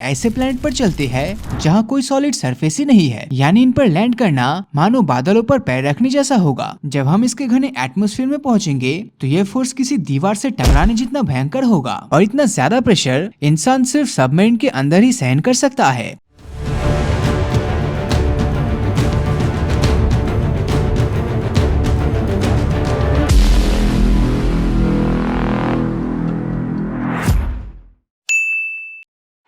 ऐसे प्लेनेट पर चलते हैं जहाँ कोई सॉलिड सरफेस ही नहीं है, यानी इन पर लैंड करना मानो बादलों पर पैर रखने जैसा होगा। जब हम इसके घने एटमॉस्फेयर में पहुंचेंगे तो यह फोर्स किसी दीवार से टकराने जितना भयंकर होगा और इतना ज्यादा प्रेशर इंसान सिर्फ सबमरीन के अंदर ही सहन कर सकता है।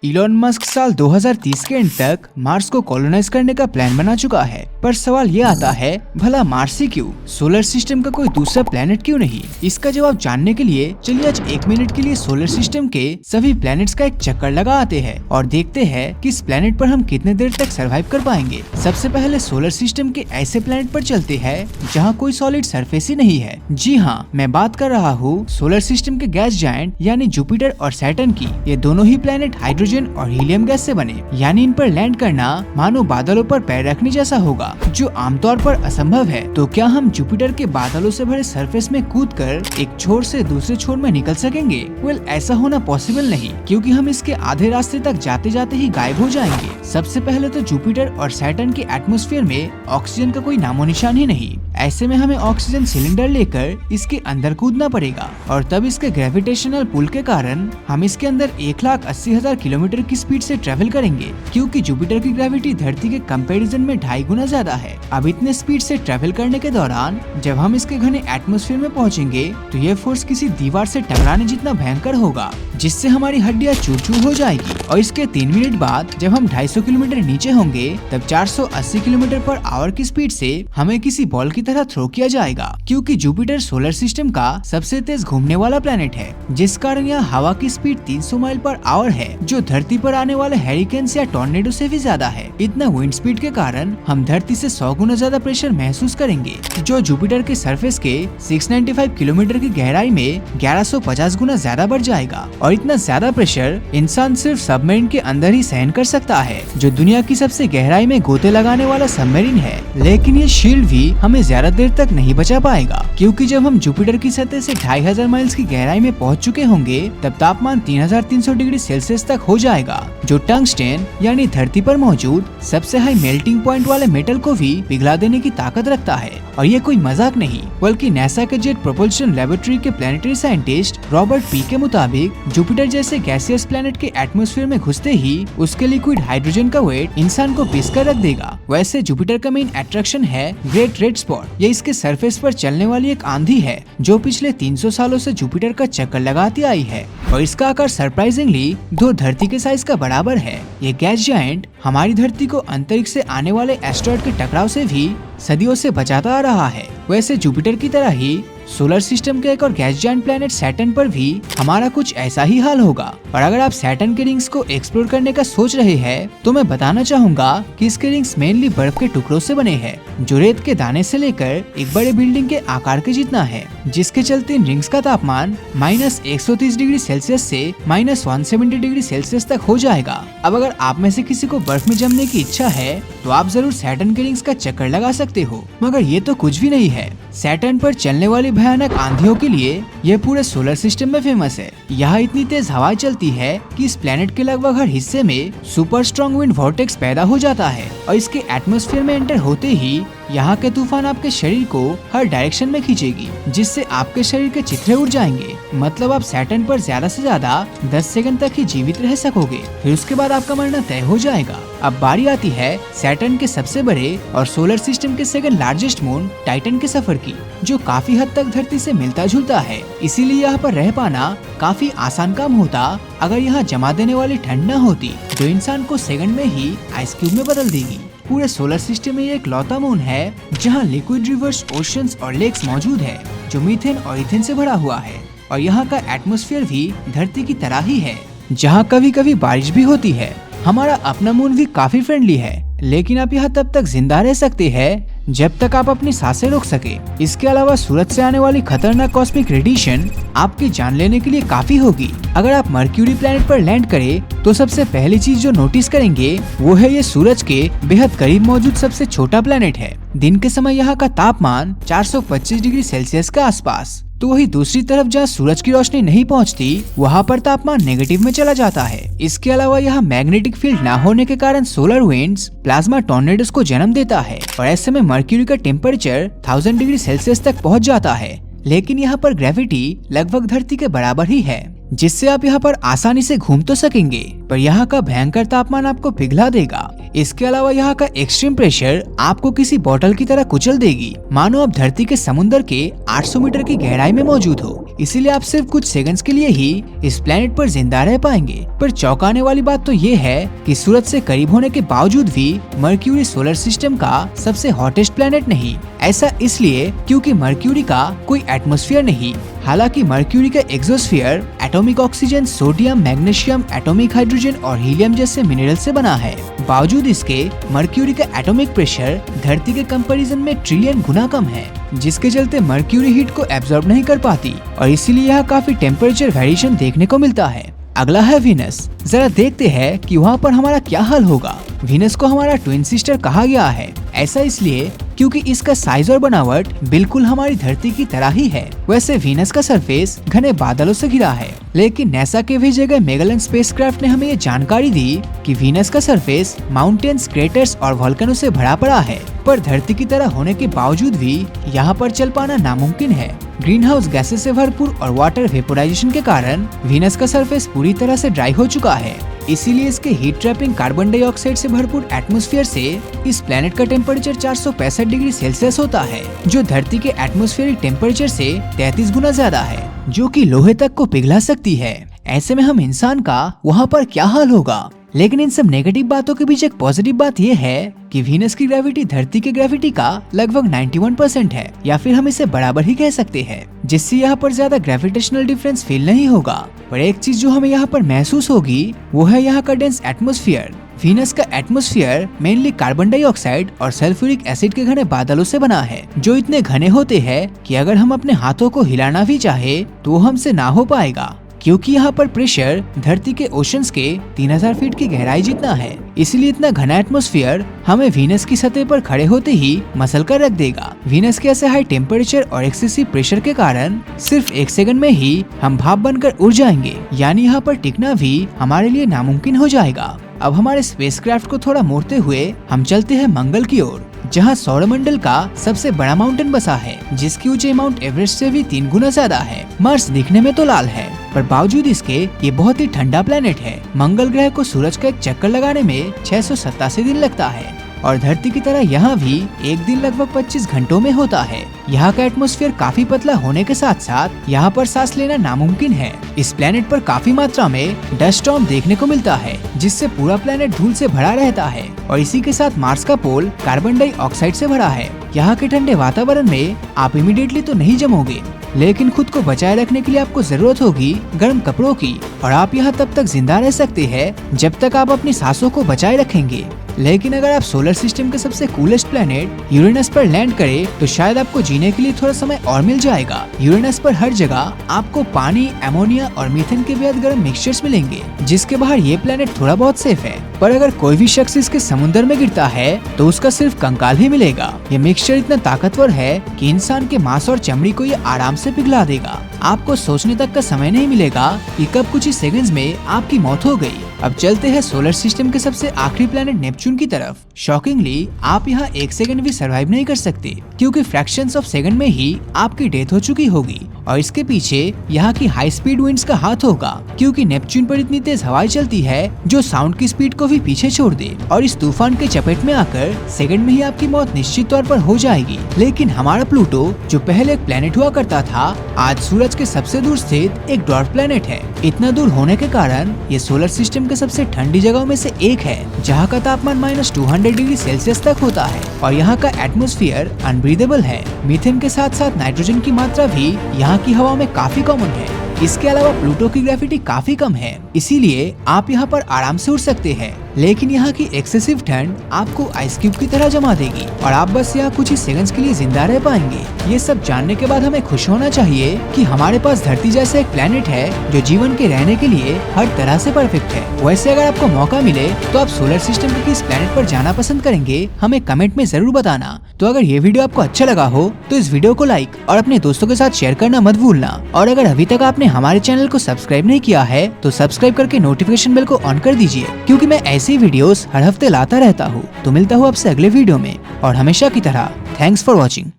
इलॉन मस्क साल 2030 के एंड तक मार्स को कॉलोनाइज करने का प्लान बना चुका है, पर सवाल ये आता है भला मार्स ही क्यों, सोलर सिस्टम का कोई दूसरा प्लेनेट क्यों नहीं? इसका जवाब जानने के लिए चलिए आज 1 मिनट के लिए सोलर सिस्टम के सभी प्लैनेट्स का एक चक्कर लगा आते हैं और देखते हैं कि इस प्लेनेट पर हम कितने देर तक सरवाइव कर पाएंगे। सबसे पहले सोलर सिस्टम के ऐसे प्लेनेट पर चलते हैं जहाँ कोई सॉलिड सरफेस ही नहीं है। जी हाँ, मैं बात कर रहा हूँ सोलर सिस्टम के गैस जायंट यानी जुपिटर और सैटर्न की। ये दोनों ही प्लेनेट हाइड्रोजन और हीलियम गैस से बने, यानी इन पर लैंड करना मानो बादलों पर पैर रखने जैसा होगा, जो आमतौर पर असंभव है। तो क्या हम जुपिटर के बादलों से भरे सरफेस में कूदकर एक छोर से दूसरे छोर में निकल सकेंगे? वेल, ऐसा होना पॉसिबल नहीं, क्योंकि हम इसके आधे रास्ते तक जाते जाते ही गायब हो जाएंगे। सबसे पहले तो जुपिटर और सैटर्न के एटमॉस्फेयर में ऑक्सीजन का कोई नामो निशान ही नहीं। ऐसे में हमें ऑक्सीजन सिलेंडर लेकर इसके अंदर कूदना पड़ेगा और तब इसके ग्रेविटेशनल पुल के कारण हम इसके अंदर 1,80,000 किलोमीटर की स्पीड से ट्रेवल करेंगे, क्योंकि जुपिटर की ग्रेविटी धरती के कंपैरिजन में 2.5 गुना ज्यादा है। अब इतने स्पीड से ट्रेवल करने के दौरान जब हम इसके घने एटमॉस्फेयर में पहुंचेंगे तो यह फोर्स किसी दीवार से टकराने जितना भयंकर होगा, जिससे हमारी हड्डियां चूर-चूर हो जाएगी। और इसके 3 मिनट बाद जब हम 250 किलोमीटर नीचे होंगे तब 480 किलोमीटर पर आवर की स्पीड से हमें किसी बॉल की तरह थ्रो किया जाएगा, क्योंकि जुपिटर सोलर सिस्टम का सबसे तेज घूमने वाला प्लेनेट है, जिस कारण यहाँ हवा की स्पीड 300 माइल पर आवर है, जो धरती पर आने वाले हैरिकेन्स या टॉर्नेडो से भी ज्यादा है। इतना विंड स्पीड के कारण हम धरती से 100 गुना ज्यादा प्रेशर महसूस करेंगे, जो जुपिटर के सरफेस के 695 किलोमीटर की गहराई में 1150 गुना ज्यादा बढ़ जाएगा। और इतना ज्यादा प्रेशर इंसान सिर्फ सबमरीन के अंदर ही सहन कर सकता है, जो दुनिया की सबसे गहराई में गोते लगाने वाला सबमरीन है। लेकिन ये शील्ड भी हमें ज्यादा देर तक नहीं बचा पाएगा, क्योंकि जब हम जुपिटर की सतह से 2500 माइल्स की गहराई में पहुंच चुके होंगे तब तापमान 3300 डिग्री सेल्सियस तक हो जाएगा, जो टंगस्टेन यानी धरती पर मौजूद सबसे हाई मेल्टिंग पॉइंट वाले मेटल को भी पिघला देने की ताकत रखता है। और ये कोई मजाक नहीं, बल्कि नासा के जेट प्रोपल्शन लेबोरेटरी के प्लानिटरी साइंटिस्ट रॉबर्ट पी के मुताबिक जुपिटर जैसे गैसियस प्लेनेट के एटमॉस्फेयर में घुसते ही उसके लिक्विड हाइड्रोजन का वेट इंसान को पीस कर रख देगा। वैसे जुपिटर का मेन अट्रैक्शन है ग्रेट रेड स्पॉट। ये इसके सरफेस पर चलने वाली एक आंधी है जो पिछले 300 सालों से जुपिटर का चक्कर लगाती आई है, और इसका आकार सरप्राइजिंगली 2 धरती के साइज का बराबर है। ये गैस जायंट हमारी धरती को अंतरिक्ष से आने वाले एस्टेरॉयड के टकराव से भी सदियों से बचाता आ रहा है। वैसे जुपिटर की तरह ही सोलर सिस्टम के एक और गैस जायंट प्लेनेट सैटर्न पर भी हमारा कुछ ऐसा ही हाल होगा। और अगर आप सैटर्न के रिंग्स को एक्सप्लोर करने का सोच रहे हैं तो मैं बताना चाहूंगा कि इसके रिंग्स मेनली बर्फ के टुकड़ों से बने हैं, जो रेत के दाने से लेकर एक बड़े बिल्डिंग के आकार के जितना है, जिसके चलते इन रिंग्स का तापमान -130 डिग्री सेल्सियस से -170 डिग्री सेल्सियस तक हो जाएगा। अब अगर आप में से किसी को बर्फ में जमने की इच्छा है तो आप जरूर सैटर्न के रिंग्स का चक्कर लगा सकते हो। मगर ये तो कुछ भी नहीं है, सैटर्न पर चलने वाली भयानक आंधियों के लिए यह पूरे सोलर सिस्टम में फेमस है। यहाँ इतनी तेज हवाएं चलती है कि इस प्लेनेट के लगभग हर हिस्से में सुपर स्ट्रॉन्ग विंड वॉर्टेक्स पैदा हो जाता है, और इसके एटमॉस्फेयर में एंटर होते ही यहाँ के तूफान आपके शरीर को हर डायरेक्शन में खींचेगी, जिससे आपके शरीर के चित्रे उड़ जाएंगे। मतलब आप सैटर्न पर ज्यादा से ज्यादा 10 सेकंड तक ही जीवित रह सकोगे, फिर उसके बाद आपका मरना तय हो जाएगा। अब बारी आती है सैटर्न के सबसे बड़े और सोलर सिस्टम के सेकंड लार्जेस्ट मून टाइटन के सफर की, जो काफी हद तक धरती से मिलता जुलता है। इसीलिए यहाँ पर रह पाना काफी आसान काम होता अगर यहाँ जमा देने वाली ठंड न होती, जो इंसान को सेकंड में ही आइस क्यूब में बदल देगी। पूरे सोलर सिस्टम में एक लौता मून है जहाँ लिक्विड रिवर्स, ओशंस और लेक्स मौजूद है, जो मीथेन और इथेन से भरा हुआ है। और यहाँ का एटमॉस्फेयर भी धरती की तरह ही है, जहाँ कभी कभी बारिश भी होती है। हमारा अपना मून भी काफी फ्रेंडली है, लेकिन आप यहाँ तब तक जिंदा रह सकते हैं जब तक आप अपनी सांसें रोक सके। इसके अलावा सूरज से आने वाली खतरनाक कॉस्मिक रेडिएशन आपकी जान लेने के लिए काफी होगी। अगर आप मर्क्यूरी प्लेनेट पर लैंड करें तो सबसे पहली चीज जो नोटिस करेंगे वो है ये सूरज के बेहद करीब मौजूद सबसे छोटा प्लेनेट है। दिन के समय यहाँ का तापमान 425 डिग्री सेल्सियस के आसपास, तो वही दूसरी तरफ जहाँ सूरज की रोशनी नहीं पहुँचती वहाँ पर तापमान नेगेटिव में चला जाता है। इसके अलावा यहाँ मैग्नेटिक फील्ड ना होने के कारण सोलर विंड्स प्लाज्मा टॉर्नेडोज को जन्म देता है और ऐसे में मर्क्यूरी का टेम्परेचर 1000 डिग्री सेल्सियस तक पहुँच जाता है। लेकिन यहाँ पर ग्रेविटी लगभग धरती के बराबर ही है, जिससे आप यहाँ पर आसानी से घूम तो सकेंगे, पर यहाँ का भयंकर तापमान आपको पिघला देगा। इसके अलावा यहाँ का एक्सट्रीम प्रेशर आपको किसी बोतल की तरह कुचल देगी, मानो आप धरती के समुद्र के 800 मीटर की गहराई में मौजूद हो। इसीलिए आप सिर्फ कुछ सेकंड्स के लिए ही इस प्लेनेट पर जिंदा रह पाएंगे। पर चौंकाने वाली बात तो ये है कि सूरज से करीब होने के बावजूद भी मर्क्यूरी सोलर सिस्टम का सबसे हॉटेस्ट प्लेनेट नहीं। ऐसा इसलिए क्योंकि मर्क्यूरी का कोई एटमॉस्फेयर नहीं। हालांकि मर्क्यूरी का exosphere atomic oxygen, sodium, magnesium, atomic hydrogen और हीलियम जैसे मिनरल से बना है। बावजूद इसके मर्क्यूरी का एटॉमिक प्रेशर धरती के कंपैरिजन में ट्रिलियन गुना कम है, जिसके चलते मर्क्यूरी हीट को एब्जॉर्ब नहीं कर पाती और इसीलिए यहाँ काफी टेम्परेचर वेरिएशन देखने को मिलता है। अगला है वीनस। जरा देखते हैं कि वहाँ पर हमारा क्या हाल होगा। वीनस को हमारा ट्विन सिस्टर कहा गया है। ऐसा इसलिए क्योंकि इसका साइज और बनावट बिल्कुल हमारी धरती की तरह ही है। वैसे वीनस का सरफेस घने बादलों से घिरा है, लेकिन नासा के भेजे गए मेगेलन स्पेसक्राफ्ट ने हमें ये जानकारी दी कि वीनस का सरफेस माउंटेन्स, क्रेटर्स और वोल्केनो से भरा पड़ा है। पर धरती की तरह होने के बावजूद भी यहाँ पर चल पाना नामुमकिन है। ग्रीन हाउस गैसेस से भरपूर और वाटर वेपोराइजेशन के कारण वीनस का सरफेस पूरी तरह से ड्राई हो चुका है। इसीलिए इसके हीट ट्रैपिंग कार्बन डाइऑक्साइड से भरपूर एटमॉस्फेयर से इस प्लेनेट का टेम्परेचर 465 डिग्री सेल्सियस होता है, जो धरती के एटमॉस्फेरिक टेम्परेचर से 33 गुना ज्यादा है, जो कि लोहे तक को पिघला सकती है। ऐसे में हम इंसान का वहाँ पर क्या हाल होगा। लेकिन इन सब नेगेटिव बातों के बीच एक पॉजिटिव बात यह है कि वीनस की ग्रेविटी धरती की ग्रेविटी का लगभग 91% है, या फिर हम इसे बराबर ही कह सकते हैं, जिससे यहाँ पर ज्यादा ग्रेविटेशनल डिफरेंस फील नहीं होगा। पर एक चीज जो हमें यहाँ पर महसूस होगी वो है यहाँ का डेंस एटमॉस्फेयर। वीनस का एटमॉस्फेयर मेनली कार्बन डाइऑक्साइड और सल्फ्यूरिक एसिड के घने बादलों से बना है, जो इतने घने होते हैं कि अगर हम अपने हाथों को हिलाना भी चाहे तो हमसे ना हो पाएगा, क्योंकि यहाँ पर प्रेशर धरती के ओशंस के 3000 फीट की गहराई जितना है। इसलिए इतना घना एटमॉस्फेयर हमें वीनस की सतह पर खड़े होते ही मसल कर रख देगा। वीनस के ऐसे हाई टेम्परेचर और एक्सेसिव प्रेशर के कारण सिर्फ 1 सेकंड में ही हम भाप बनकर उड़ जाएंगे, यानी यहाँ पर टिकना भी हमारे लिए नामुमकिन हो जाएगा। अब हमारे स्पेसक्राफ्ट को थोड़ा मोड़ते हुए हम चलते हैं मंगल की ओर, जहाँ सौरमंडल का सबसे बड़ा माउंटेन बसा है, जिसकी ऊंचाई माउंट एवरेस्ट से भी 3 गुना ज्यादा है। मार्स दिखने में तो लाल है, पर बावजूद इसके ये बहुत ही ठंडा प्लेनेट है। मंगल ग्रह को सूरज का एक चक्कर लगाने में 687 दिन लगता है और धरती की तरह यहाँ भी एक दिन लगभग 25 घंटों में होता है। यहाँ का एटमॉस्फेयर काफी पतला होने के साथ साथ यहाँ पर सांस लेना नामुमकिन है। इस प्लेनेट पर काफी मात्रा में डस्ट स्टॉर्म देखने को मिलता है, जिससे पूरा प्लेनेट धूल से भरा रहता है और इसी के साथ मार्स का पोल कार्बन डाइऑक्साइड से भरा है। यहाँ के ठंडे वातावरण में आप इमीडिएटली तो नहीं जमोगे, लेकिन खुद को बचाए रखने के लिए आपको जरूरत होगी गर्म कपड़ों की, और आप यहाँ तब तक जिंदा रह सकते हैं जब तक आप अपनी सांसों को बचाए रखेंगे। लेकिन अगर आप सोलर सिस्टम के सबसे कूलेस्ट प्लेनेट यूरेनस पर लैंड करें तो शायद आपको जीने के लिए थोड़ा समय और मिल जाएगा। यूरेनस पर हर जगह आपको पानी, अमोनिया और मीथेन के बेहद गर्म मिक्सचर्स मिलेंगे, जिसके बाहर ये प्लेनेट थोड़ा बहुत सेफ है। पर अगर कोई भी शख्स इसके समुद्र में गिरता है तो उसका सिर्फ कंकाल ही मिलेगा। ये मिक्सचर इतना ताकतवर है कि इंसान के मांस और चमड़ी को ये आराम से पिघला देगा। आपको सोचने तक का समय नहीं मिलेगा कि कब कुछ ही सेकंड्स में आपकी मौत हो गई। अब चलते हैं सोलर सिस्टम के सबसे आखिरी प्लेनेट नेपच्यून की तरफ। शॉकिंगली आप यहाँ 1 सेकंड भी सरवाइव नहीं कर सकते, क्योंकि फ्रैक्शंस ऑफ सेकंड में ही आपकी डेथ हो चुकी होगी। और इसके पीछे यहाँ की हाई स्पीड विंड्स का हाथ होगा, क्योंकि नेपच्यून पर इतनी तेज हवाएं चलती है जो साउंड की स्पीड को भी पीछे छोड़ दे, और इस तूफान के चपेट में आकर सेकंड में ही आपकी मौत निश्चित तौर पर हो जाएगी। लेकिन हमारा प्लूटो, जो पहले एक प्लेनेट हुआ करता था, आज सूरज के सबसे दूर स्थित एक ड्वार्फ प्लेनेट है। इतना दूर होने के कारण ये सोलर सिस्टम के सबसे ठंडी जगहों में से एक है, जहाँ का तापमान -200 डिग्री सेल्सियस तक होता है और यहाँ का एटमॉस्फेयर अनब्रीदेबल है। मीथेन के साथ साथ नाइट्रोजन की मात्रा भी यहाँ की हवा में काफी कॉमन है। इसके अलावा प्लूटो की ग्रेविटी काफी कम है, इसीलिए आप यहाँ पर आराम से उड़ सकते हैं। लेकिन यहाँ की एक्सेसिव ठंड आपको आइस क्यूब की तरह जमा देगी और आप बस यहाँ कुछ ही सेकंड्स के लिए जिंदा रह पाएंगे। ये सब जानने के बाद हमें खुश होना चाहिए कि हमारे पास धरती जैसा एक प्लेनेट है जो जीवन के रहने के लिए हर तरह से परफेक्ट है। वैसे अगर आपको मौका मिले तो आप सोलर सिस्टम के किस प्लेनेट पर जाना पसंद करेंगे, हमें कमेंट में जरूर बताना। तो अगर ये वीडियो आपको अच्छा लगा हो तो इस वीडियो को लाइक और अपने दोस्तों के साथ शेयर करना मत भूलना। और अगर अभी तक आपने हमारे चैनल को सब्सक्राइब नहीं किया है तो सब्सक्राइब करके नोटिफिकेशन बेल को ऑन कर दीजिए, क्योंकि मैं ऐसी वीडियोस हर हफ्ते लाता रहता हूँ। तो मिलता हूँ आपसे अगले वीडियो में और हमेशा की तरह थैंक्स फॉर वॉचिंग।